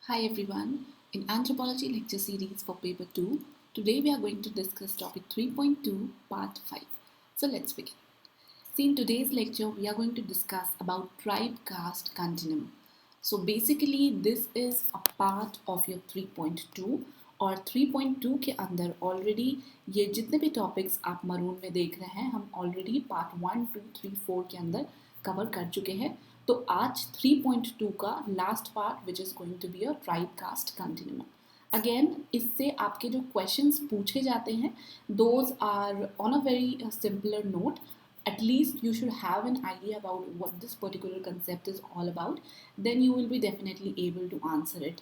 Hi everyone. In Anthropology lecture series for paper 2, today we are going to discuss topic 3.2 part 5. So let's begin. See, in today's lecture we are going to discuss about tribe caste continuum. So basically this is a part of your 3.2 और 3.2 के अंदर already ये जितने भी topics आप maroon में देख रहे हैं हम ऑलरेडी पार्ट 1, 2, 3, 4 के अंदर कवर कर चुके हैं. तो आज 3.2 का last part which is going to be a tribe caste continuum. Again इससे आपके जो क्वेश्चंस पूछे जाते हैं those are on a very simpler note. At least you should have an idea about what this particular concept is all about. Then you will be definitely able to answer it,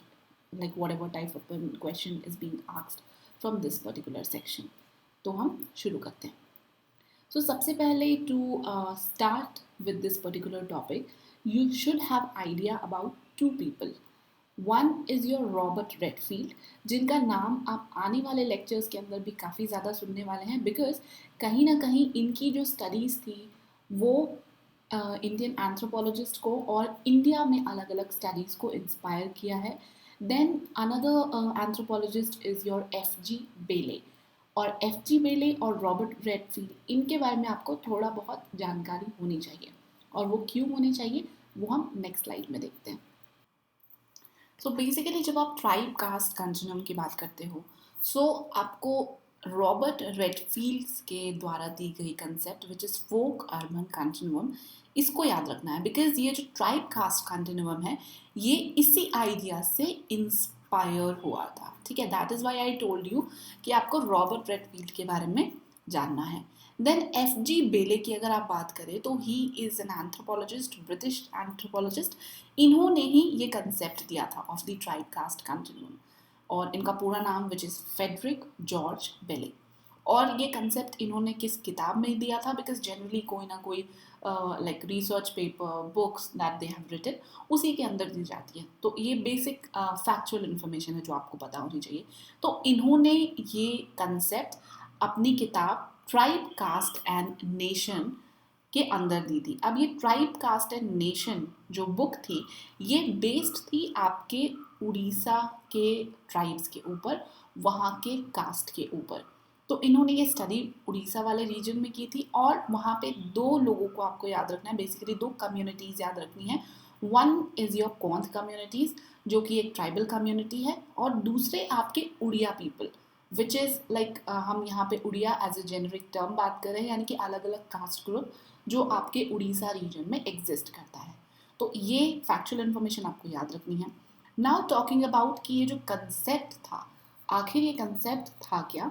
like whatever type of question is being asked from this particular section. तो हम शुरू करते हैं. So सबसे पहले to start with this particular topic, you should have idea about two people. One is your Robert Redfield, जिनका नाम आप आने वाले लेक्चर्स के अंदर भी काफ़ी ज़्यादा सुनने वाले हैं बिकॉज कहीं ना कहीं इनकी जो स्टडीज़ थी वो इंडियन एंथ्रोपोलॉजिस्ट को और इंडिया में अलग अलग स्टडीज़ को इंस्पायर किया है. Then another anthropologist is your F G Bailey. और एफ जी बेले और रॉबर्ट रेडफील्ड इनके बारे में आपको थोड़ा बहुत जानकारी होनी चाहिए. और वो क्यों होनी चाहिए वो हम नेक्स्ट स्लाइड में देखते हैं. सो बेसिकली जब आप ट्राइब कास्ट कंटिन्यूम की बात करते हो आपको रॉबर्ट रेडफील्ड्स के द्वारा दी गई concept which is folk urban continuum इसको याद रखना है बिकॉज ये जो ट्राइब कास्ट कंटिन्यूम है ये इसी आइडिया से इंस्पायर हुआ था. ठीक है, that is why I told you कि आपको रॉबर्ट रेडफील्ड के बारे में जानना है. देन एफ जी बेले की अगर आप बात करें तो he is an anthropologist, British anthropologist. इन्होंने ही ये कंसेप्ट दिया था of the tribe caste continuum और इनका पूरा नाम विच इज़ फेडरिक जॉर्ज बेले. और ये कंसेप्ट इन्होंने किस किताब में दिया था बिकॉज जनरली कोई ना कोई like research paper books that they have written उसी के अंदर दी जाती है. तो ये बेसिक फैक्चुअल इन्फॉर्मेशन है जो आपको पता होनी चाहिए. तो इन्होंने ये कंसेप्ट अपनी किताब ट्राइब कास्ट एंड नेशन के अंदर दी थी. अब ये ट्राइब कास्ट एंड नेशन जो बुक थी ये बेस्ड थी आपके उड़ीसा के ट्राइब्स के ऊपर, वहाँ के कास्ट के ऊपर. तो इन्होंने ये स्टडी उड़ीसा वाले रीजन में की थी और वहाँ पे दो लोगों को आपको याद रखना है, बेसिकली दो कम्युनिटीज़ याद रखनी है. One is your Kondh communities जो कि एक ट्राइबल कम्युनिटी है और दूसरे आपके Oriya people which is like हम यहाँ पे Oriya as a generic term बात कर रहे हैं यानी कि अलग अलग कास्ट ग्रुप जो आपके उड़ीसा रीजन में एग्जिस्ट करता है. तो ये फैक्चुअल इन्फॉर्मेशन आपको याद रखनी है. नाउ टॉकिंग अबाउट कि ये जो कंसेप्ट था आखिर ये कंसेप्ट था क्या,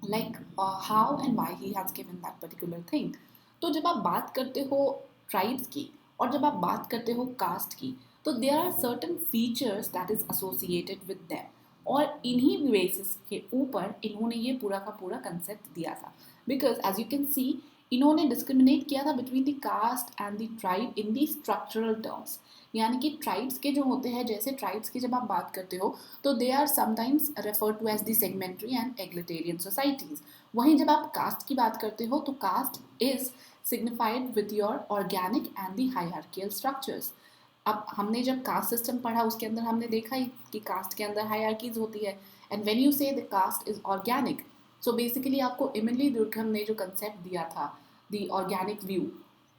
like how and Y he has given that particular thing. तो जब आप बात करते हो ट्राइब्स की और जब आप बात करते हो कास्ट की तो there are certain features that is associated with them और इन्हीं बेसिस के ऊपर इन्होंने ये पूरा का पूरा कंसेप्ट दिया था. Because as you can see इन्होंने डिस्क्रिमिनेट किया था between the caste and the tribe in the structural terms. यानी कि ट्राइब्स के जो होते हैं, जैसे ट्राइब्स की जब आप बात करते हो तो they are sometimes refer to as the segmentary and egalitarian societies. वहीं जब आप कास्ट की बात करते हो तो caste is signified with your organic and the hierarchical structures. अब हमने जब कास्ट सिस्टम पढ़ा उसके अंदर हमने देखा ही कि कास्ट के अंदर हायरार्कीज होती है. And when you say the caste is organic so basically आपको इमली दुर्गम ने जो कंसेप्ट दिया था द ऑर्गेनिक व्यू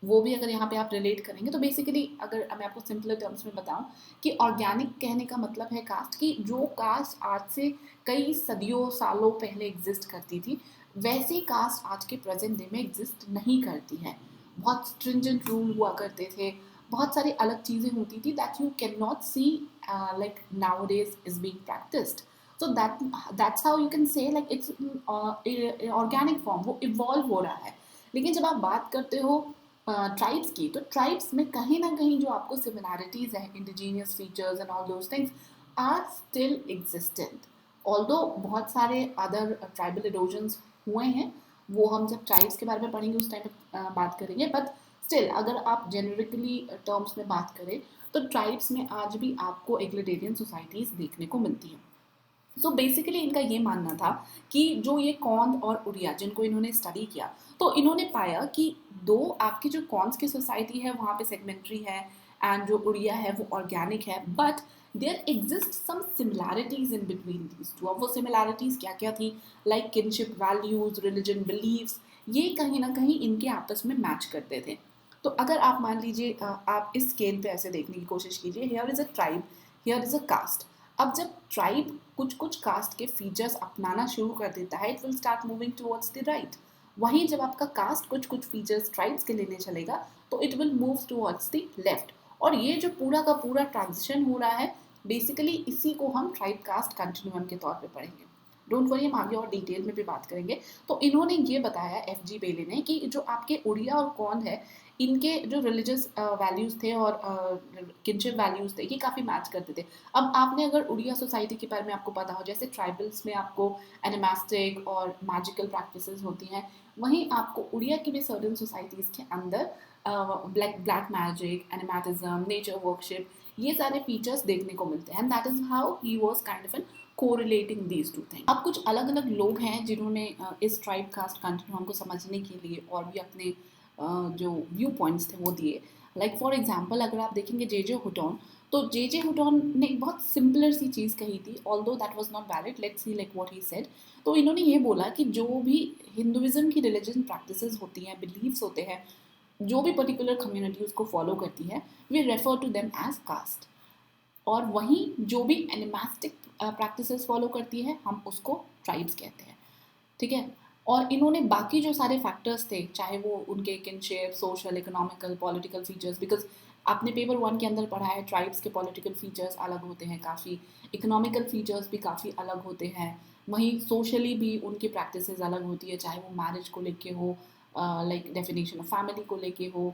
वो भी अगर यहाँ पे आप रिलेट करेंगे तो बेसिकली अगर मैं आपको सिंपल टर्म्स में बताऊँ कि ऑर्गेनिक कहने का मतलब है कास्ट की जो कास्ट आज से कई सदियों सालों पहले एग्जिस्ट करती थी वैसी कास्ट आज के प्रेजेंट डे में एग्जिस्ट नहीं करती है. बहुत स्ट्रिंजेंट रूल हुआ करते थे, बहुत सारी अलग चीज़ें होती थी that you can not see like nowadays is being practised. So that's how you can say like it's organic form, वो इवॉल्व हो रहा है. लेकिन जब आप बात करते हो ट्राइब्स की तो ट्राइब्स में कहीं ना कहीं जो आपको सिमिलैरिटीज़ हैं, indigenous features and all those things are still existent. Although बहुत सारे अदर ट्राइबल इरोजन्स हुए हैं वो हम जब ट्राइब्स के बारे में पढ़ेंगे उस टाइम पे बात करेंगे. बट स्टिल अगर आप जेनरिकली टर्म्स में बात करें तो ट्राइब्स में आज भी आपको एग्लिटेरियन सोसाइटीज़ देखने को मिलती हैं. सो बेसिकली इनका ये मानना था कि जो ये कौंद और उड़िया जिनको इन्होंने स्टडी किया तो इन्होंने पाया कि दो आपकी जो कौंस की सोसाइटी है वहाँ पे सेगमेंट्री है एंड जो उड़िया है वो ऑर्गेनिक है. But there exist some similarities in between these two. अब वो सिमिलैरिटीज क्या क्या थी, like kinship values, religion beliefs, ये कहीं ना कहीं इनके आपस में मैच करते थे। तो अगर आप मान लीजिए आप इस स्केल पे ऐसे देखने की कोशिश कीजिए, here is a tribe, here is a caste. अब जब ट्राइब कुछ कुछ कास्ट के फीचर्स अपनाना शुरू कर देता है, it will start moving towards the right. वहीं जब आपका कास्ट कुछ कुछ फीचर्स ट्राइब्स के लेने चलेगा तो it will move towards the left. और ये जो पूरा का पूरा ट्रांजिशन हो रहा है, बेसिकली इसी को हम ट्राइब कास्ट कंटिन्यूम के तौर पे पढ़ेंगे। डोंट वरी, हम आगे और डिटेल में भी बात करेंगे। तो इन्होंने ये बताया, एफ जी बेले ने, कि जो आपके उड़िया और कौन है, इनके जो रिलीजियस वैल्यूज़ थे और किनशिप वैल्यूज़ थे, ये काफ़ी मैच करते थे। अब आपने अगर उड़िया सोसाइटी के बारे में आपको पता हो, जैसे ट्राइबल्स में आपको एनिमास्टिक और मैजिकल प्रैक्टिसेस होती हैं, वहीं आपको उड़िया की भी सर्टन सोसाइटीज़ के अंदर black magic, animatism, nature worship, ये सारे फीचर्स देखने को मिलते हैं। And that is how he was kind of an correlating these two thing. अब कुछ अलग अलग लोग हैं जिन्होंने इस ट्राइब कास्ट कंटिन्यूम को समझने के लिए और भी अपने जो व्यू पॉइंट्स थे वो दिए। लाइक फॉर एग्जांपल अगर आप देखेंगे जे जे हुटोन, तो जे जे हुटोन ने एक बहुत सिंपलर सी चीज़ कही थी, although that was not valid, let's see like what he said. तो इन्होंने ये बोला कि जो भी हिंदुइज्म की रिलीजन प्रैक्टिसेस होती हैं, बिलीव्स होते हैं, जो भी पर्टिकुलर कम्युनिटी उसको फॉलो करती है, we refer to them as caste. और वहीं जो भी एनिमास्टिक प्रैक्टिसेस फॉलो करती है, हम उसको ट्राइब्स कहते हैं। ठीक है। और इन्होंने बाकी जो सारे फैक्टर्स थे, चाहे वो उनके kinship, social, economical, political features, because आपने पेपर 1 के अंदर पढ़ा है ट्राइब्स के पॉलिटिकल फीचर्स अलग होते हैं काफ़ी, इकोनॉमिकल फीचर्स भी काफ़ी अलग होते हैं, वहीं सोशली भी उनकी प्रैक्टिसेस अलग होती है, चाहे वो मैरिज को लेके हो, लाइक डेफिनेशन ऑफ फैमिली को लेके हो,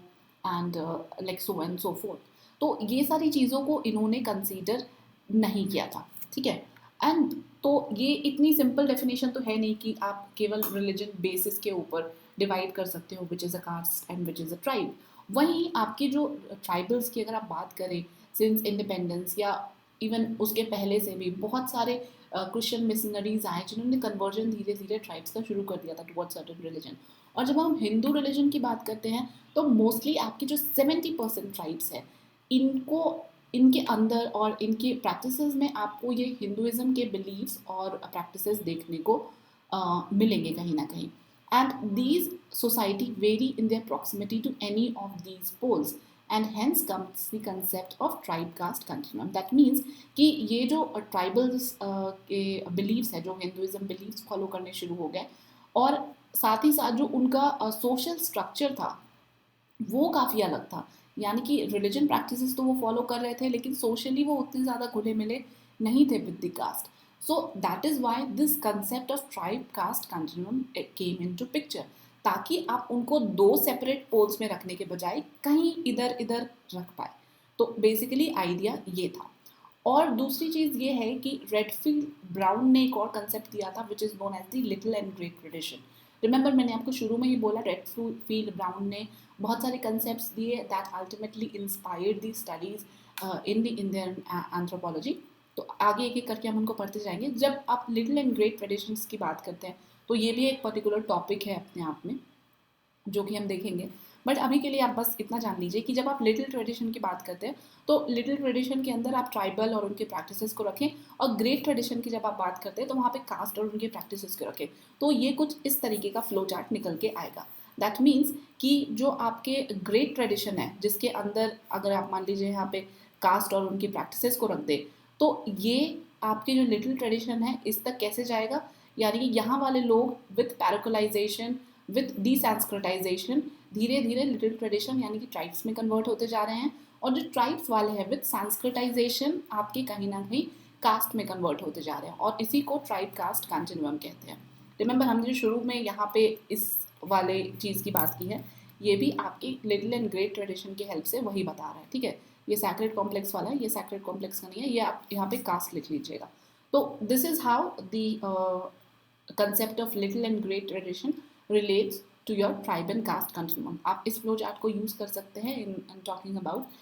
and like so and so fourth. तो ये सारी चीज़ों को इन्होंने कंसीडर नहीं किया था। ठीक है। एंड तो ये इतनी सिंपल डेफिनेशन तो है नहीं कि आप केवल रिलीजन बेसिस के ऊपर डिवाइड कर सकते हो which is a caste and which is a tribe. वहीं आपकी जो ट्राइबल्स की अगर आप बात करें, सिंस इंडिपेंडेंस या इवन उसके पहले से भी बहुत सारे क्रिश्चियन मिशनरीज आए जिन्होंने कन्वर्जन धीरे धीरे ट्राइब्स का शुरू कर दिया था टुवर्ड्स सर्टेन रिलीजन। और जब हम हिंदू रिलीजन की बात करते हैं तो मोस्टली आपकी जो 70% ट्राइब्स है, इनको इनके अंदर और इनकी प्रैक्टिसेस में आपको ये हिंदुइज्म के बिलीव्स और प्रैक्टिसेस देखने को मिलेंगे कहीं ना कहीं। And these society very in their proximity to any of these poles, and hence comes the concept of tribe caste continuum. That means कि ये जो ट्राइबल्स के बिलीव्स है, जो हिंदुइज्म बिलीव्स फॉलो करने शुरू हो गए, और साथ ही साथ जो उनका सोशल स्ट्रक्चर था वो काफ़ी अलग था। यानी कि रिलीजन प्रैक्टिसेस तो वो फॉलो कर रहे थे, लेकिन सोशली वो उतने ज़्यादा घुले मिले नहीं थे with the caste. So that is why this concept of tribe caste continuum came into picture, ताकि आप उनको दो सेपरेट पोल्स में रखने के बजाय कहीं इधर इधर रख पाए। तो बेसिकली आइडिया ये था। और दूसरी चीज़ ये है कि रेडफील्ड ब्राउन ने एक और कंसेप्ट दिया था which is known as the little and great tradition. Remember, मैंने आपको शुरू में ही बोला, रेडफील्ड ब्राउन ने बहुत सारे कंसेप्ट्स दिए that ultimately inspired the studies in the Indian anthropology. तो आगे एक एक करके हम उनको पढ़ते जाएंगे। जब आप लिटिल एंड ग्रेट ट्रेडिशंस की बात करते हैं तो ये भी एक पर्टिकुलर टॉपिक है अपने आप में, जो कि हम देखेंगे। बट अभी के लिए आप बस इतना जान लीजिए कि जब आप लिटिल ट्रेडिशन की बात करते हैं तो लिटिल ट्रेडिशन के अंदर आप ट्राइबल और उनके प्रैक्टिसेस को रखें, और ग्रेट ट्रेडिशन की जब आप बात करते हैं तो वहाँ पे कास्ट और उनके प्रैक्टिसेस को रखें। तो ये कुछ इस तरीके का फ्लो चार्ट निकल के आएगा। दैट मीन्स कि जो आपके ग्रेट ट्रेडिशन है, जिसके अंदर अगर आप मान लीजिए यहाँ पे कास्ट और उनकी प्रैक्टिसेस को रख दे, तो ये आपके जो लिटिल ट्रेडिशन है इस तक कैसे जाएगा, यानी कि यहाँ वाले लोग विथ पैरोकोलाइजेशन, विथ डिसंस्क्रिटाइजेशन, धीरे धीरे लिटिल ट्रेडिशन यानी कि ट्राइब्स में कन्वर्ट होते जा रहे हैं, और जो ट्राइब्स वाले हैं विथ संस्कृताइजेशन आपके कहीं ना कहीं कास्ट में कन्वर्ट होते जा रहे हैं, और इसी को ट्राइब कास्ट कंटिन्यूम कहते हैं। रिमेंबर, हमने जो शुरू में यहाँ पे इस वाले चीज़ की बात की है, ये भी आपकी लिटिल एंड ग्रेट ट्रेडिशन की हेल्प से वही बता रहा है। ठीक है, ये सैक्रेड कॉम्प्लेक्स वाला है, ये सैक्रेड कॉम्प्लेक्स का नहीं है, ये आप यहाँ पे कास्ट लिख लीजिएगा। तो this is how the concept of little and great tradition relates to your tribe and caste continuum. आप इस फ्लो चार्ट को यूज कर सकते हैं in talking about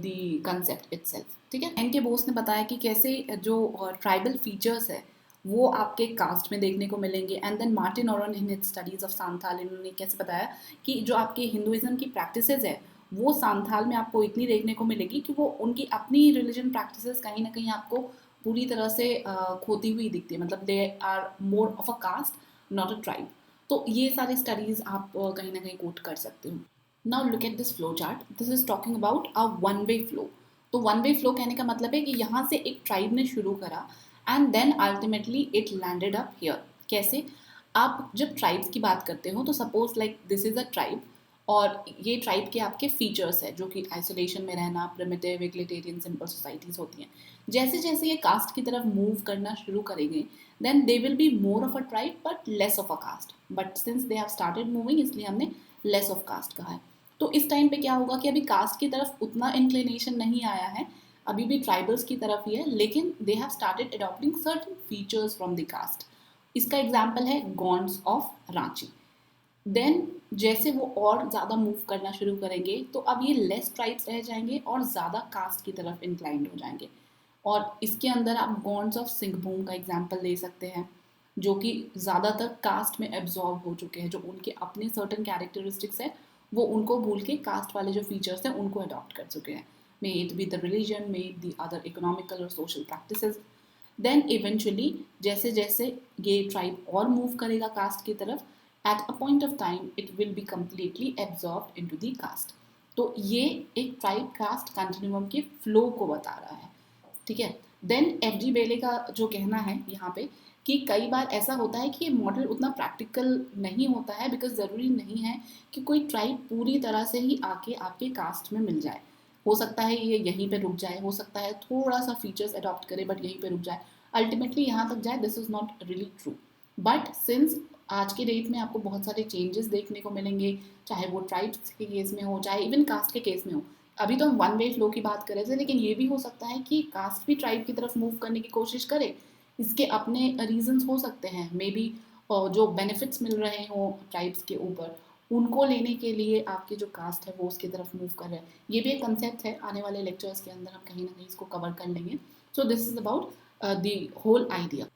the concept itself. ठीक है। एन के बोस ने बताया कि कैसे जो ट्राइबल फीचर्स है वो आपके कास्ट में देखने को मिलेंगे। And then Martin Orans in his studies of Santhal, इन्होंने कैसे बताया कि जो आपके हिंदुइज्म की प्रैक्टिसेस है वो सांथाल में आपको इतनी देखने को मिलेगी कि वो उनकी अपनी रिलीजन प्रैक्टिसेस कहीं ना कहीं आपको पूरी तरह से खोती हुई दिखती है, मतलब they are more of a caste not a tribe. तो ये सारी स्टडीज आप कहीं ना कहीं कोट कर सकते हो। Now look at this flow chart, this is talking about a one way flow. तो वन वे फ्लो कहने का मतलब है कि यहाँ से एक ट्राइब ने शुरू करा and then ultimately it landed up here. कैसे? आप जब ट्राइब्स की बात करते हो तो suppose like this is a tribe, और ये ट्राइब के आपके फीचर्स है जो कि आइसोलेशन में रहना, प्रिमिटिव, एग्लिटेरियन, सिंपल सोसाइटीज होती हैं। जैसे जैसे ये कास्ट की तरफ मूव करना शुरू करेंगे then they will be more of a tribe but less of a caste, but since they have started moving इसलिए हमने लेस ऑफ कास्ट कहा है। तो इस टाइम पे क्या होगा कि अभी कास्ट की तरफ उतना इंक्लिनेशन नहीं आया है, अभी भी ट्राइबल्स की तरफ ही है, लेकिन they have started adopting certain features from the caste. इसका एग्जाम्पल है गोंड्स ऑफ रांची। देन जैसे वो और ज़्यादा मूव करना शुरू करेंगे तो अब ये लेस ट्राइब्स रह जाएंगे और ज़्यादा कास्ट की तरफ इंक्लाइंड हो जाएंगे। और इसके अंदर आप गोंड्स ऑफ सिंहभूम का एग्जाम्पल ले सकते हैं, जो कि ज़्यादातर कास्ट में एब्जॉर्ब हो चुके हैं, जो उनके अपने सर्टन कैरेक्टरिस्टिक्स है वो उनको भूल के कास्ट वाले जो फीचर्स हैं उनको अडॉप्ट कर चुके हैं, मे it be the religion, may it the other economical और सोशल प्रैक्टिसेस। देन इवेंचुअली जैसे जैसे ये ट्राइब और मूव करेगा कास्ट की तरफ, at a point of time it will be completely absorb into the caste. तो ये एक ट्राइब कास्ट कंटिन्यूम के फ्लो को बता रहा है, ठीक है। देन एफ डी बेले का जो कहना है यहाँ पे कि कई बार ऐसा होता है कि ये मॉडल उतना प्रैक्टिकल नहीं होता है, बिकॉज ज़रूरी नहीं है कि कोई ट्राइब पूरी तरह से ही आके आपके कास्ट में मिल जाए। हो सकता है ये यहीं पे रुक जाए, हो सकता है थोड़ा सा फीचर्स अडॉप्ट करे बट यहीं पे रुक जाए, अल्टीमेटली यहाँ तक जाए। This is not really true, but since आज के डेट में आपको बहुत सारे चेंजेस देखने को मिलेंगे, चाहे वो ट्राइब्स के केस में हो चाहे इवन कास्ट के केस में हो। अभी तो हम वन वे फ्लो की बात कर रहे थे, लेकिन ये भी हो सकता है कि कास्ट भी ट्राइब की तरफ मूव करने की कोशिश करे। इसके अपने रीजंस हो सकते हैं, मे बी जो बेनिफिट्स मिल रहे हों ट्राइब्स के ऊपर उनको लेने के लिए आपकी जो कास्ट है वो उसकी तरफ मूव कर रहे हैं। ये भी एक कंसेप्ट है, आने वाले लेक्चर्स के अंदर हम कहीं ना कहीं इसको कवर कर लेंगे। So this is about the whole idea,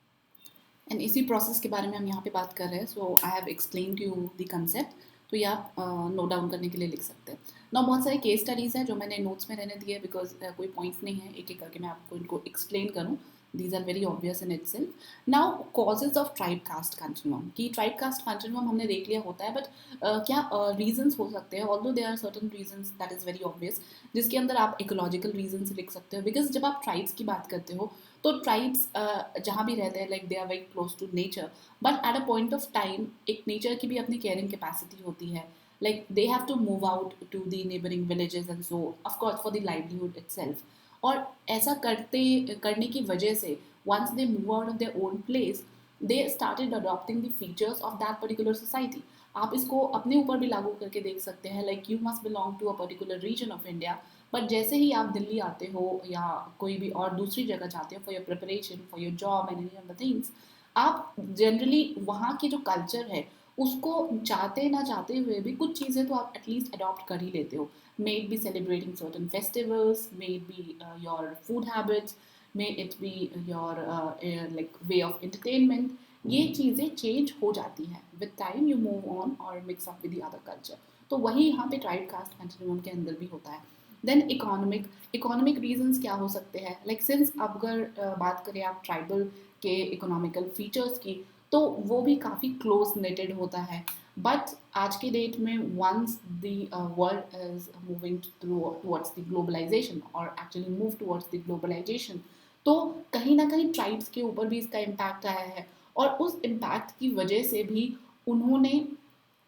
and इसी प्रोसेस के बारे में हम यहाँ पे बात कर रहे हैं। So I have explain to you the concept, तो ये आप नोट डाउन करने के लिए लिख सकते हैं ना। बहुत सारे केस स्टडीज़ हैं जो मैंने नोट्स में रहने दिए, बिकॉज कोई पॉइंट्स नहीं है एक एक करके मैं आपको इनको एक्सप्लेन करूँ। These are very obvious in itself. Now causes of tribe caste continuum, कि ट्राइब कास्ट कंटिन्यूम हमने देख लिया होता है, बट क्या रीजंस हो सकते हैं, although they are certain reasons that is very obvious, जिसके अंदर आप इकोलॉजिकल रीजंस लिख सकते हो। बिकॉज जब आप ट्राइब्स की बात करते हो तो ट्राइब्स जहाँ भी रहते हैं like they are very close to nature, but at a point of time एक नेचर की भी अपनी केयरिंग कैपेसिटी होती है, like they have to move out to the neighbouring villages and so of course for the livelihood itself. और ऐसा करने की वजह से once they move out of their own place they started adopting the features of that particular society। आप इसको अपने ऊपर भी लागू करके देख सकते हैं, like you must belong to a particular region of India, but जैसे ही आप दिल्ली आते हो या कोई भी और दूसरी जगह जाते हो for your preparation for your job and any of the things, आप जनरली वहाँ की जो कल्चर है उसको चाहते ना चाहते हुए भी कुछ चीज़ें तो आप एटलीस्ट अडॉप्ट कर ही लेते हो। May it be celebrating certain festivals, may it be your food habits, may it be your like way of entertainment. ये चीज़ें चेंज हो जाती हैं with time, you move on और mix up with the other culture. तो वही यहाँ पे ट्राइब कास्ट कंटिन्यूम के अंदर भी होता है। देन इकोनॉमिक रीजंस क्या हो सकते हैं, लाइक सिंस अगर बात करें आप ट्राइबल के इकोनॉमिकल फीचर्स की, तो वो भी काफ़ी क्लोज नेटेड होता है। बट आज के डेट में once the world is moving towards the globalisation और actually move towards the globalisation, तो कहीं ना कहीं ट्राइब्स के ऊपर भी इसका इम्पैक्ट आया है, और उस इम्पैक्ट की वजह से भी उन्होंने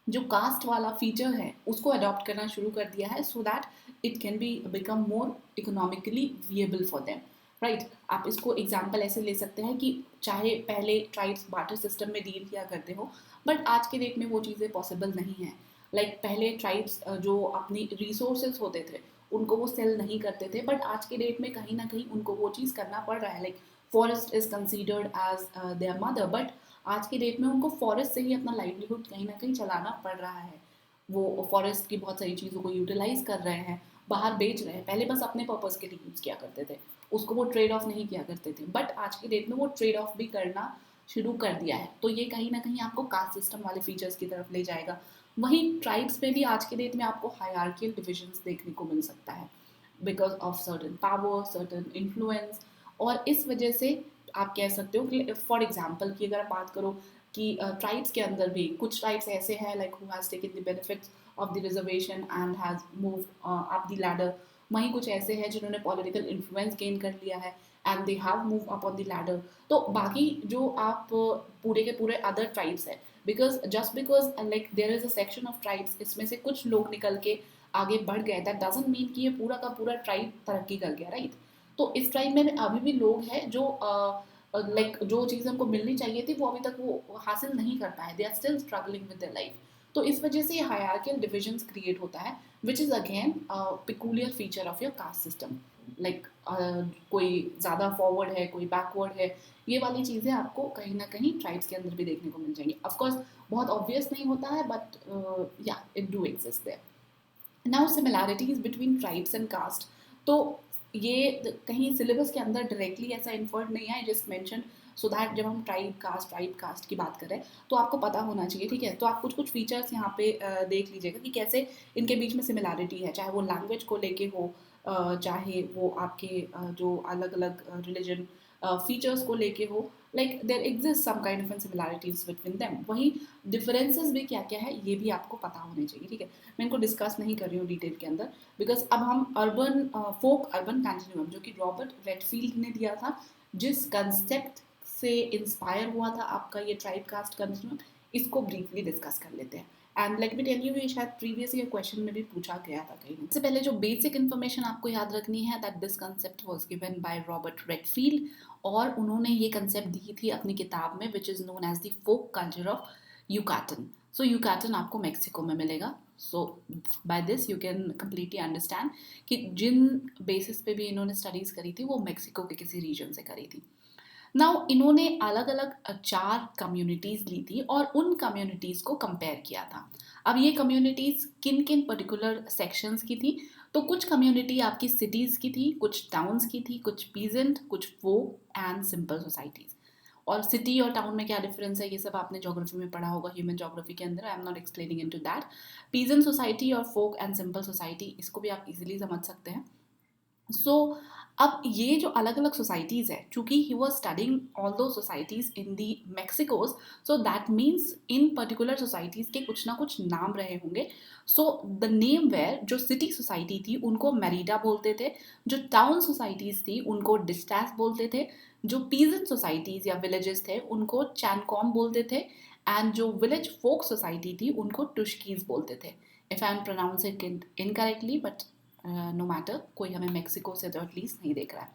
जो कास्ट वाला फीचर है उसको अडॉप्ट करना शुरू कर दिया है, so that it can be become more economically viable for them, right. आप इसको एग्जाम्पल ऐसे ले सकते हैं कि चाहे पहले ट्राइब्स बार्टर सिस्टम में डील किया करते हो, बट आज के डेट में वो चीज़ें पॉसिबल नहीं है। लाइक पहले ट्राइब्स जो अपनी रिसोर्सेज होते थे उनको वो सेल नहीं करते थे, बट आज के डेट में कहीं ना कहीं उनको वो चीज़ करना पड़ रहा है। Like forest is considered as their mother, but आज की डेट में उनको फॉरेस्ट से ही अपना लाइवलीहुड कहीं ना कहीं चलाना पड़ रहा है। वो फॉरेस्ट की बहुत सारी चीज़ों को यूटिलाइज कर रहे हैं, बाहर बेच रहे हैं। पहले बस अपने पर्पज़ के लिए यूज़ किया करते थे, उसको वो ट्रेड ऑफ नहीं किया करते थे, बट आज की डेट में वो ट्रेड ऑफ भी करना शुरू कर दिया है। तो ये कहीं ना कहीं आपको कास्ट सिस्टम वाले फीचर्स की तरफ ले जाएगा। वहीं ट्राइब्स में भी आज के डेट में आपको हायरार्कियल डिविजन्स देखने को मिल सकता है because of certain power, certain influence, और इस वजह से आप कह सकते हो कि फॉर एग्जाम्पल की अगर आप बात करो कि ट्राइब्स के अंदर भी कुछ ट्राइब्स ऐसे हैं like who has taken the benefits of the reservation and has moved up the ladder, वहीं कुछ ऐसे हैं जिन्होंने पॉलिटिकल इन्फ्लुएंस गेन कर लिया है and they have move up on the ladder. तो बाकी जो आप पूरे के पूरे अदर ट्राइब्स हैं, because just because like there is a section of tribes, इसमें से कुछ लोग निकल के आगे बढ़ गए, दैट डजंट मीन कि ये पूरा का पूरा ट्राइब तरक्की कर गया, राइट? तो इस ट्राइब में अभी भी लोग हैं जो लाइक जो चीज़ हमको मिलनी चाहिए थी वो अभी तक वो हासिल नहीं कर पाए, they are still struggling with their life. तो इस वजह से ये हायरार्कियल डिविजन्स क्रिएट होता है which is again peculiar feature of your caste system. Like कोई ज़्यादा फॉरवर्ड है, कोई बैकवर्ड है, ये वाली चीज़ें आपको कहीं ना कहीं ट्राइब्स के अंदर भी देखने को मिल जाएंगी। ऑफकोर्स बहुत ऑब्वियस नहीं होता है but yeah it do exist there. Now similarities between tribes and caste, तो ये कहीं सिलेबस के अंदर डायरेक्टली ऐसा इन्फर्ड नहीं है, जस्ट मेंशन सो दैट जब हम ट्राइब कास्ट की बात करें तो आपको पता होना चाहिए, ठीक है? तो आप कुछ कुछ फीचर्स यहाँ पे देख लीजिएगा कि कैसे इनके बीच में सिमिलैरिटी है, चाहे वो लैंग्वेज को लेके हो, चाहे वो आपके जो अलग अलग रिलीजन फीचर्स को लेके हो, like there exist some kind of similarities between them. वही डिफरेंसेस भी क्या क्या है ये भी आपको पता होने चाहिए, ठीक है? मैं इनको डिस्कस नहीं कर रही हूँ डिटेल के अंदर, बिकॉज अब हम अर्बन फोक अर्बन कंटिन्यूम जो कि रॉबर्ट रेडफील्ड ने दिया था, जिस कंसेप्ट से इंस्पायर हुआ था आपका ये ट्राइब कास्ट कंटिन्यूम, इसको ब्रीफली डिस्कस कर लेते हैं। And let me tell you, ये शायद प्रीवियस ईयर क्वेश्चन में भी पूछा गया था कहीं। सबसे पहले जो बेसिक इन्फॉर्मेशन आपको याद रखनी है that this concept was given by Robert Redfield, और उन्होंने ये कंसेप्ट दी थी अपनी किताब में which is known as the folk culture of Yucatan. So Yucatan आपको मेक्सिको में मिलेगा। So by this you can completely understand कि जिन बेसिस पे भी इन्होंने स्टडीज़ करी थी वो मेक्सिको के किसी रीजन से करी थी। नाउ इन्होंने अलग अलग 4 कम्युनिटीज़ ली थी और उन कम्युनिटीज़ को कंपेयर किया था। अब ये कम्युनिटीज़ किन किन पर्टिकुलर सेक्शंस की थी, तो कुछ कम्युनिटी आपकी सिटीज़ की थी, कुछ टाउन्स की थी, कुछ पीजेंट, कुछ फोक एंड सिंपल सोसाइटीज़। और सिटी और टाउन में क्या डिफरेंस है ये सब आपने ज्योग्राफी में पढ़ा होगा, ह्यूमन ज्योग्राफी के अंदर, I am not explaining into that. Peasant society और फोक एंड सिंपल सोसाइटी, इसको भी आप इजीली समझ सकते हैं। सो अब ये जो अलग अलग सोसाइटीज़ है, चूँकि he was studying all those societies in the Mexicos, so that means in particular societies के कुछ ना कुछ नाम रहे होंगे। सो द नेम वेयर, जो सिटी सोसाइटी थी उनको मेरिडा बोलते थे, जो टाउन सोसाइटीज़ थी उनको डिस्टैस बोलते थे, जो पीजेंट सोसाइटीज़ या विलेजेस थे उनको चैनकॉम बोलते थे, एंड जो विलेज फोक सोसाइटी थी उनको टुश्कीज बोलते थे। If I am pronouncing it incorrectly, but no matter, कोई हमें मेक्सिको से तो एटलीस्ट नहीं देख रहा है।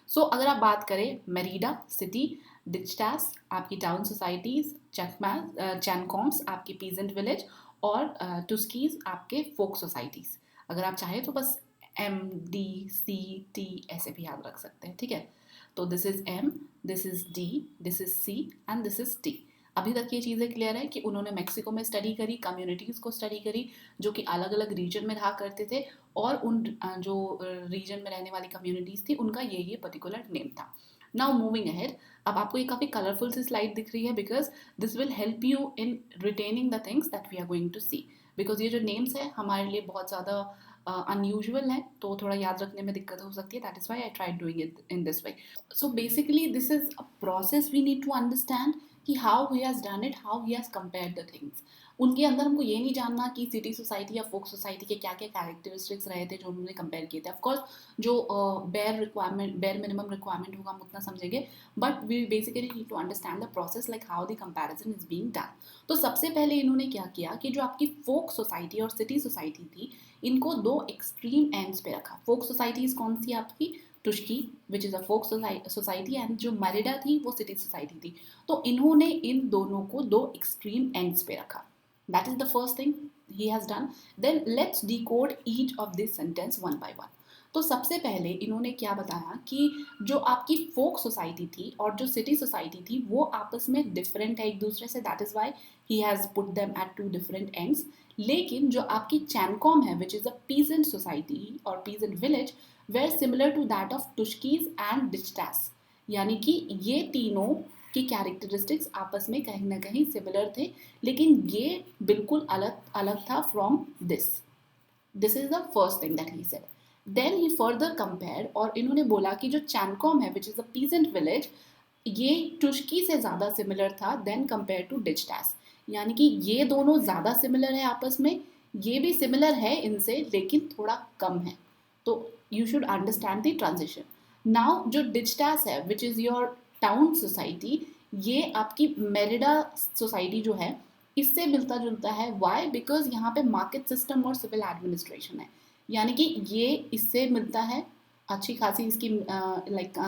सो अगर आप बात करें मेरिडा सिटी, डिस्टास आपकी टाउन सोसाइटीज़, चैनकॉम्स आपकी पीजेंट विलेज, और टुस्कीज आपके फोक सोसाइटीज़। अगर आप चाहें तो बस MDCT ऐसे भी याद रख सकते हैं, ठीक है? तो this is M, this is D, this is C and this is T। अभी तक ये चीज़ें क्लियर है कि उन्होंने मेक्सिको में स्टडी करी, कम्युनिटीज़ को स्टडी करी जो कि अलग अलग रीजन में रहा करते थे, और उन जो रीजन में रहने वाली कम्युनिटीज़ थी उनका ये पर्टिकुलर नेम था। नाउ मूविंग अहेड, अब आपको ये काफ़ी कलरफुल सी स्लाइड दिख रही है because this will help you in retaining the things that we are going to see, because ये जो नेम्स है हमारे लिए बहुत ज़्यादा अनयूजुअल है, तो थोड़ा याद रखने में दिक्कत हो सकती है, that is why I try doing it in this way. So basically this is a process we need to understand कि how he has done it, how he has compared the things. उनके अंदर हमको ये नहीं जानना कि city society या फोक society के क्या क्या कैरेक्टरिस्टिक्स रहे थे जो उन्होंने कंपेयर किए थे। ऑफकोर्स जो बेयर मिनिमम रिक्वायरमेंट होगा हम उतना समझेंगे, but we basically need to understand the process like how the comparison is being done. तो सबसे पहले इन्होंने क्या किया कि जो आपकी फोक सोसाइटी और सिटी सोसाइटी थी इनको दो एक्सट्रीम एंड्स पे रखा। फोक सोसाइटीज़ कौन सी आपकी, Tusik which is a folk society, and जो मेरिडा थी वो सिटी सोसाइटी थी। तो इन्होंने इन दोनों को दो एक्सट्रीम एंड्स पे रखा। That is the first thing he has done. Then let's decode each of this sentence one by one. तो सबसे पहले इन्होंने क्या बताया कि जो आपकी फोक सोसाइटी थी और जो सिटी सोसाइटी थी वो आपस में डिफरेंट है एक दूसरे से, that is why he has put them at 2 different ends. लेकिन जो आपकी चैनकॉम है which is a peasant society और peasant village, were similar to that of Tusik's and Dzitas, यानी कि ये तीनों कि कैरेक्टरिस्टिक्स आपस में कहीं ना कहीं सिमिलर थे, लेकिन ये बिल्कुल अलग अलग था from this. This is the first thing that he said. Then he further compared, और इन्होंने बोला कि जो चैनकॉम है which is a peasant village, ये टुश्की से ज़्यादा सिमिलर था देन कंपेयर टू डिजटैस. यानी कि ये दोनों ज़्यादा सिमिलर है आपस में, ये भी सिमिलर है इनसे लेकिन थोड़ा कम है. तो you should understand the transition. Now जो डिजटैस है which is your town society, ये आपकी मेरिडा सोसाइटी जो है इससे मिलता जुलता है. वाई? बिकॉज यहाँ पे मार्केट सिस्टम और सिविल एडमिनिस्ट्रेशन है, यानी कि ये इससे मिलता है. अच्छी खासी इसकी लाइक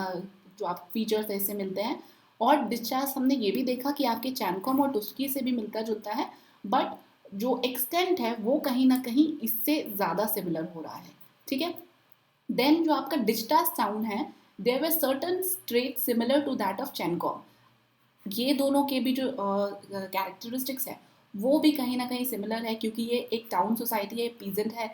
जो आप फीचर्स है इससे मिलते हैं. और डिस्चार्ज हमने ये भी देखा कि आपके चैनकॉम और टुस्की से भी मिलता जुलता है, बट जो एक्सटेंट है वो कहीं ना कहीं इससे ज़्यादा सिमिलर हो रहा है. ठीक है. देन जो आपका डिस्टास टाउन है, there were certain trait similar to that of Chan Kom. ये दोनों के भी जो कैरेक्टरिस्टिक्स है वो भी कहीं ना कहीं सिमिलर है, क्योंकि ये एक टाउन सोसाइटी है, पीजेंट है,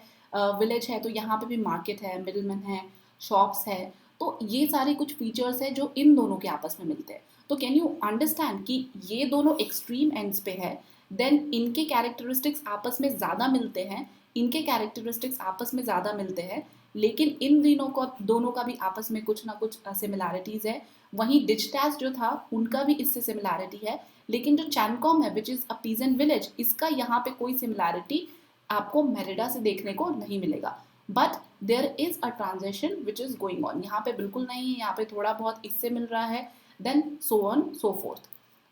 विलेज है, तो यहाँ पे भी मार्केट है, मिडलमैन है, शॉप्स है. तो ये सारे कुछ फीचर्स है जो इन दोनों के आपस में मिलते हैं. तो कैन यू अंडरस्टैंड कि ये दोनों एक्सट्रीम एंड्स पे है, देन इनके कैरेक्टरिस्टिक्स आपस में ज़्यादा मिलते हैं, इनके कैरेक्टरिस्टिक्स आपस में ज़्यादा मिलते हैं, लेकिन इन दोनों का भी आपस में कुछ ना कुछ सिमिलैरिटीज़ है. वहीं डिजटैस जो था उनका भी इससे सिमिलैरिटी है, लेकिन जो चैनकॉम है which is a peasant village, इसका यहाँ पे कोई सिमिलैरिटी आपको मेरिडा से देखने को नहीं मिलेगा. But there is a transaction which is going on. यहाँ पे बिल्कुल नहीं है, यहाँ पे थोड़ा बहुत इससे मिल रहा है, then so on so forth.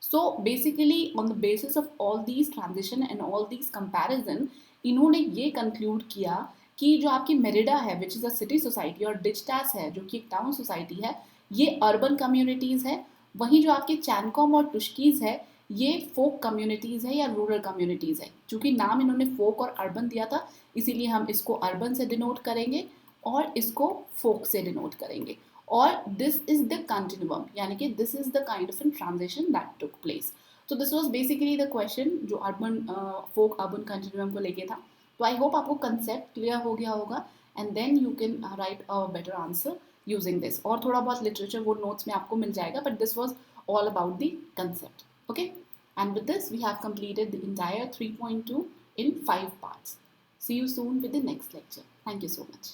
So basically on the basis of all these transition and all these comparison, इन्होंने ये कंक्लूड किया कि जो आपकी मेरिडा है which is a city society, और डिजटैस है जो कि एक टाउन सोसाइटी है, ये अर्बन कम्युनिटीज़ है. वहीं जो आपके चैनकॉम और टुश्कीज़ है ये फोक कम्युनिटीज़ है या रूरल कम्युनिटीज़ है. चूँकि नाम इन्होंने फोक और अर्बन दिया था, इसीलिए हम इसको अर्बन से डिनोट करेंगे और इसको फोक से डिनोट करेंगे. और दिस इज द कंटिन्यूम, यानी कि this is the kind of an transition that took place. तो this was basically the question जो अर्बन फोक अर्बन कंटिन्यूम को लेके था. तो आई होप आपको कंसेप्ट क्लियर हो गया होगा, and then you can write a better answer using this. और थोड़ा बहुत लिटरेचर वो नोट्स में आपको मिल जाएगा, but this was all about the concept. Okay. And with this, we have completed the entire 3.2 in 5 parts. See you soon with the next lecture. Thank you so much.